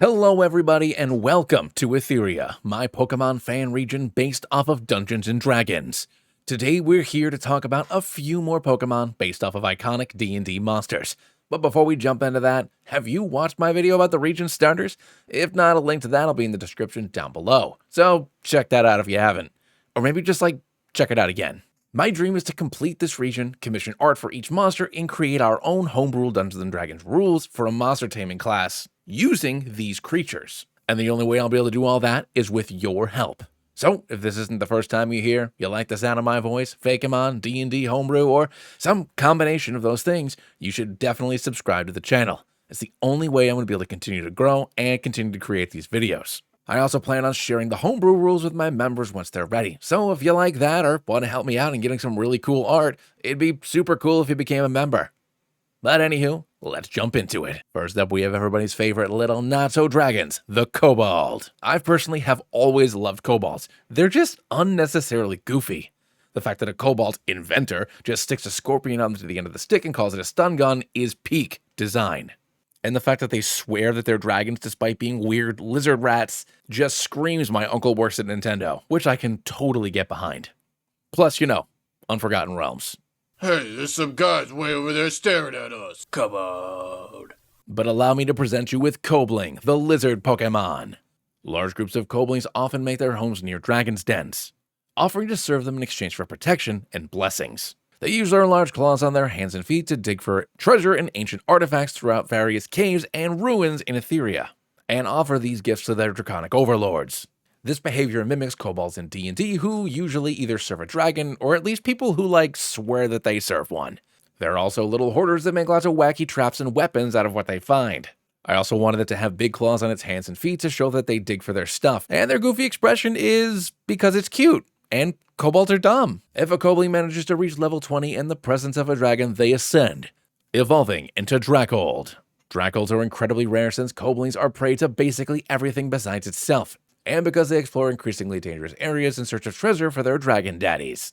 Hello everybody and welcome to Etheria, my Pokemon fan region based off of Dungeons & Dragons. Today we're here to talk about a few more Pokemon based off of iconic D&D monsters. But before we jump into that, have you watched my video about the region starters? If not, a link to that will be in the description down below. So check that out if you haven't. Or maybe just check it out again. My dream is to complete this region, commission art for each monster, and create our own homebrew Dungeons & Dragons rules for a monster taming class using these creatures. And the only way I'll be able to do all that is with your help. So, if this isn't the first time you like the sound of my voice, Fakemon, D&D, homebrew, or some combination of those things, you should definitely subscribe to the channel. It's the only way I'm going to be able to continue to grow and continue to create these videos. I also plan on sharing the homebrew rules with my members once they're ready. So if you like that or want to help me out in getting some really cool art, it'd be super cool if you became a member. But anywho, let's jump into it. First up, we have everybody's favorite little not-so-dragons, the Kobold. I personally have always loved Kobolds. They're just unnecessarily goofy. The fact that a Kobold inventor just sticks a scorpion onto the end of the stick and calls it a stun gun is peak design. And the fact that they swear that they're dragons despite being weird lizard rats just screams my uncle works at Nintendo, which I can totally get behind. Plus, Unforgotten Realms. Hey, there's some guys way over there staring at us. Come on. But allow me to present you with Kobling, the lizard Pokemon. Large groups of Koblings often make their homes near dragons' dens, offering to serve them in exchange for protection and blessings. They use their large claws on their hands and feet to dig for treasure and ancient artifacts throughout various caves and ruins in Etheria, and offer these gifts to their draconic overlords. This behavior mimics kobolds in D&D who usually either serve a dragon, or at least people who swear that they serve one. There are also little hoarders that make lots of wacky traps and weapons out of what they find. I also wanted it to have big claws on its hands and feet to show that they dig for their stuff, and their goofy expression is because it's cute. And kobolds are dumb. If a Kobling manages to reach level 20 in the presence of a dragon, they ascend, evolving into Dracold. Dracolds are incredibly rare since Koblings are prey to basically everything besides itself, and because they explore increasingly dangerous areas in search of treasure for their dragon daddies.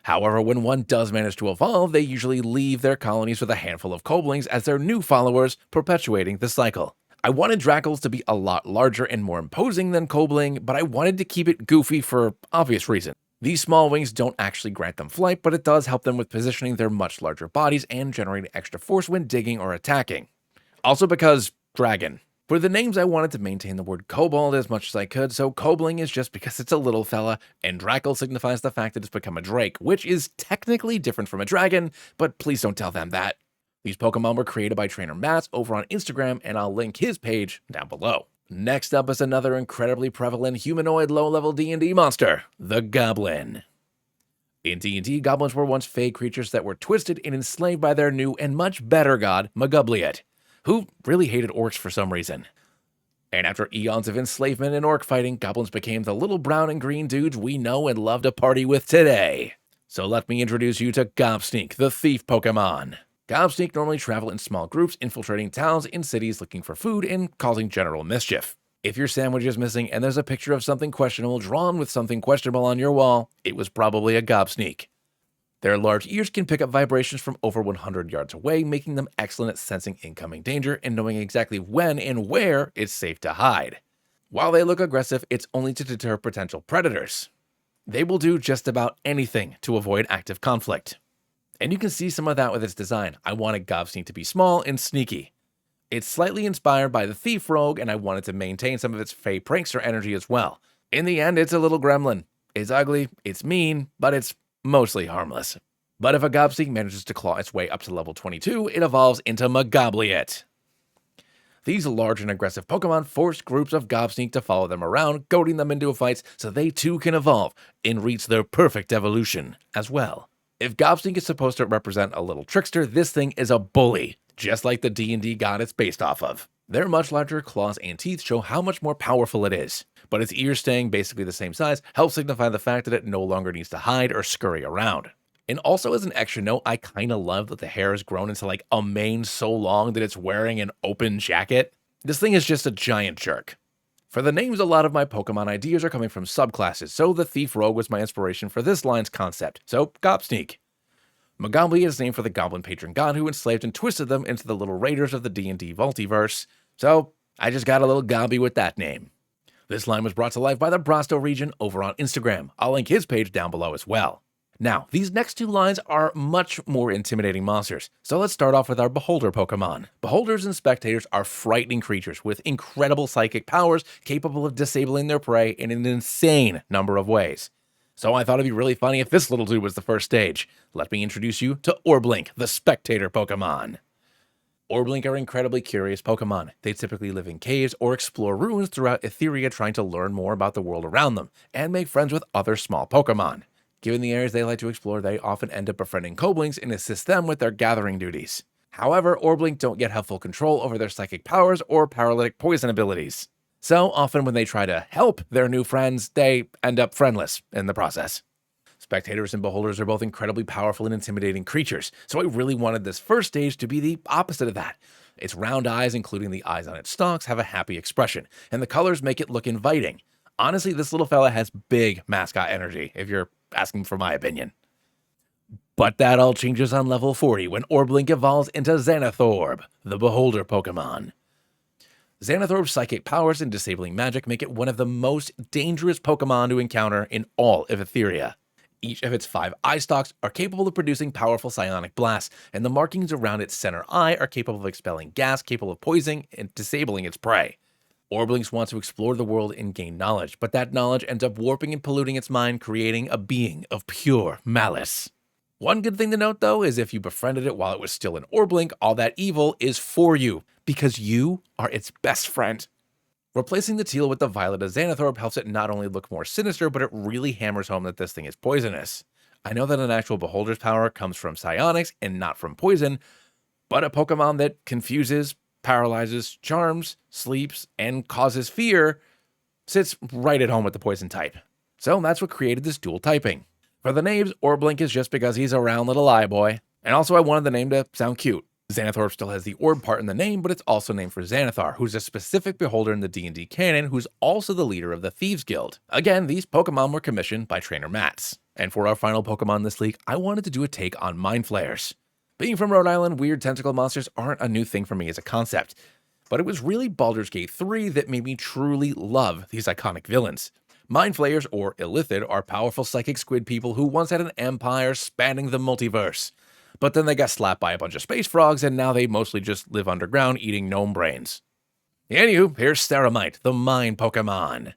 However, when one does manage to evolve, they usually leave their colonies with a handful of Koblings as their new followers, perpetuating the cycle. I wanted Dracolds to be a lot larger and more imposing than Kobling, but I wanted to keep it goofy for obvious reasons. These small wings don't actually grant them flight, but it does help them with positioning their much larger bodies and generating extra force when digging or attacking. Also because dragon. For the names, I wanted to maintain the word Kobold as much as I could, so Kobling is just because it's a little fella, and Dracold signifies the fact that it's become a drake, which is technically different from a dragon, but please don't tell them that. These Pokemon were created by trainer Matt over on Instagram, and I'll link his page down below. Next up is another incredibly prevalent humanoid low-level D&D monster, the Goblin. In D&D, goblins were once fey creatures that were twisted and enslaved by their new and much better god, Magubliet, who really hated orcs for some reason. And after eons of enslavement and orc fighting, goblins became the little brown and green dudes we know and love to party with today. So let me introduce you to Gobsneak, the thief Pokemon. Gobsneak normally travel in small groups, infiltrating towns and cities looking for food and causing general mischief. If your sandwich is missing and there's a picture of something questionable drawn with something questionable on your wall, it was probably a Gobsneak. Their large ears can pick up vibrations from over 100 yards away, making them excellent at sensing incoming danger and knowing exactly when and where it's safe to hide. While they look aggressive, it's only to deter potential predators. They will do just about anything to avoid active conflict. And you can see some of that with its design. I wanted Gobsneak to be small and sneaky. It's slightly inspired by the Thief Rogue, and I wanted to maintain some of its fey prankster energy as well. In the end, it's a little gremlin. It's ugly, it's mean, but it's mostly harmless. But if a Gobsneak manages to claw its way up to level 22, it evolves into Magubliet. These large and aggressive Pokemon force groups of Gobsneak to follow them around, goading them into fights so they too can evolve and reach their perfect evolution as well. If Gobsneak is supposed to represent a little trickster, this thing is a bully, just like the D&D god it's based off of. Their much larger claws and teeth show how much more powerful it is, but its ears staying basically the same size helps signify the fact that it no longer needs to hide or scurry around. And also as an extra note, I kinda love that the hair has grown into a mane so long that it's wearing an open jacket. This thing is just a giant jerk. For the names, a lot of my Pokemon ideas are coming from subclasses, so the Thief Rogue was my inspiration for this line's concept, so Gobsneak. Magubliet is named for the goblin patron god who enslaved and twisted them into the little raiders of the D&D multiverse, so I just got a little gobby with that name. This line was brought to life by the Brasto region over on Instagram. I'll link his page down below as well. Now, these next two lines are much more intimidating monsters, so let's start off with our Beholder Pokemon. Beholders and Spectators are frightening creatures with incredible psychic powers capable of disabling their prey in an insane number of ways. So I thought it'd be really funny if this little dude was the first stage. Let me introduce you to Orblink, the Spectator Pokemon. Orblink are incredibly curious Pokemon. They typically live in caves or explore ruins throughout Etheria trying to learn more about the world around them, and make friends with other small Pokemon. Given the areas they like to explore, they often end up befriending Kobolds and assist them with their gathering duties. However, Orblink don't yet have full control over their psychic powers or paralytic poison abilities. So often when they try to help their new friends, they end up friendless in the process. Spectators and Beholders are both incredibly powerful and intimidating creatures, so I really wanted this first stage to be the opposite of that. Its round eyes, including the eyes on its stalks, have a happy expression, and the colors make it look inviting. Honestly, this little fella has big mascot energy, if you're asking for my opinion. But that all changes on level 40 when Orblink evolves into Xanathorb, the Beholder Pokemon. Xanathorb's psychic powers and disabling magic make it one of the most dangerous Pokemon to encounter in all of Etheria. Each of its 5 eye stalks are capable of producing powerful psionic blasts, and the markings around its center eye are capable of expelling gas capable of poisoning and disabling its prey. Orblinks want to explore the world and gain knowledge, but that knowledge ends up warping and polluting its mind, creating a being of pure malice. One good thing to note, though, is if you befriended it while it was still an Orblink, all that evil is for you, because you are its best friend. Replacing the teal with the violet of Xanathorb helps it not only look more sinister, but it really hammers home that this thing is poisonous. I know that an actual Beholder's power comes from psionics and not from poison, but a Pokemon that confuses, paralyzes, charms, sleeps, and causes fear sits right at home with the poison type. So that's what created this dual typing. For the names, Orblink is just because he's a round little eye boy, and also I wanted the name to sound cute. Xanathorb still has the orb part in the name, but it's also named for Xanathar, who's a specific beholder in the D&D canon who's also the leader of the Thieves Guild. Again, these Pokemon were commissioned by trainer Mats. And for our final Pokemon this week, I wanted to do a take on Mindflayers. Being from Rhode Island, weird tentacle monsters aren't a new thing for me as a concept, but it was really Baldur's Gate 3 that made me truly love these iconic villains. Mindflayers, or Illithid, are powerful psychic squid people who once had an empire spanning the multiverse. But then they got slapped by a bunch of space frogs, and now they mostly just live underground eating gnome brains. Anywho, here's Ceramite, the Mind Pokemon.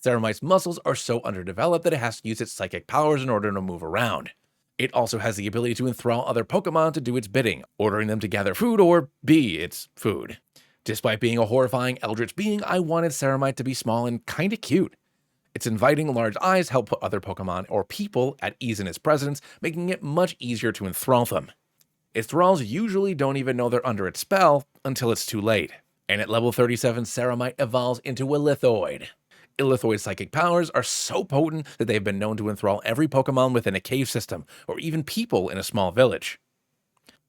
Ceramite's muscles are so underdeveloped that it has to use its psychic powers in order to move around. It also has the ability to enthrall other Pokemon to do its bidding, ordering them to gather food or be its food. Despite being a horrifying eldritch being, I wanted Ceramite to be small and kinda cute. Its inviting large eyes help put other Pokemon or people at ease in its presence, making it much easier to enthrall them. Its thralls usually don't even know they're under its spell until it's too late. And at level 37, Ceramite evolves into Illithoid. Illithoid's psychic powers are so potent that they've been known to enthrall every Pokemon within a cave system, or even people in a small village.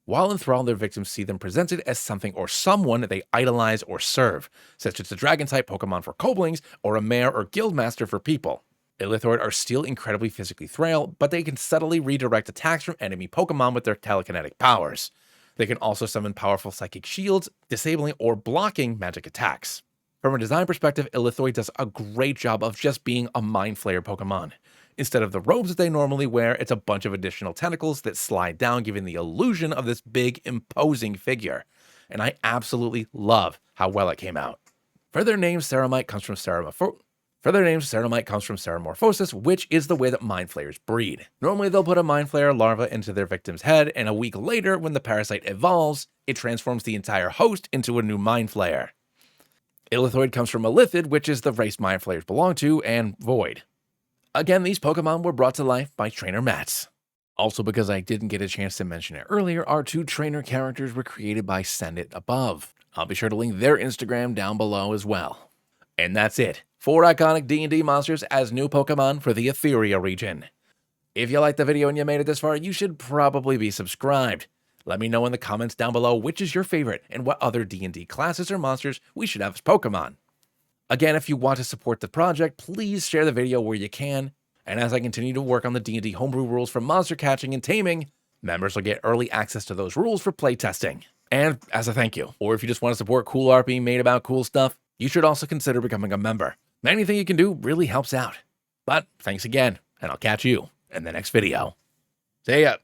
While enthralled, their victims see them presented as something or someone they idolize or serve, such as a Dragon-type Pokemon for Koblings or a Mare or Guildmaster for people. Illithoid are still incredibly physically frail, but they can subtly redirect attacks from enemy Pokemon with their telekinetic powers. They can also summon powerful psychic shields, disabling or blocking magic attacks. From a design perspective, Illithoid does a great job of just being a Mindflayer Pokemon. Instead of the robes that they normally wear, it's a bunch of additional tentacles that slide down, giving the illusion of this big, imposing figure. And I absolutely love how well it came out. Further name, Ceramite comes from Ceramorphosis, which is the way that Mindflayers breed. Normally, they'll put a Mindflayer larva into their victim's head, and a week later, when the parasite evolves, it transforms the entire host into a new Mindflayer. Illithoid comes from Illithid, which is the race Mindflayers belong to, and Void. Again, these Pokemon were brought to life by trainer Mats. Also, because I didn't get a chance to mention it earlier, our 2 trainer characters were created by Send It Above. I'll be sure to link their Instagram down below as well. And that's it. 4 iconic D&D monsters as new Pokemon for the Etheria region. If you liked the video and you made it this far, you should probably be subscribed. Let me know in the comments down below which is your favorite and what other D&D classes or monsters we should have as Pokemon. Again, if you want to support the project, please share the video where you can. And as I continue to work on the D&D homebrew rules for monster catching and taming, members will get early access to those rules for playtesting. and as a thank you. Or if you just want to support cool art being made about cool stuff, you should also consider becoming a member. Anything you can do really helps out. But thanks again, and I'll catch you in the next video. See ya!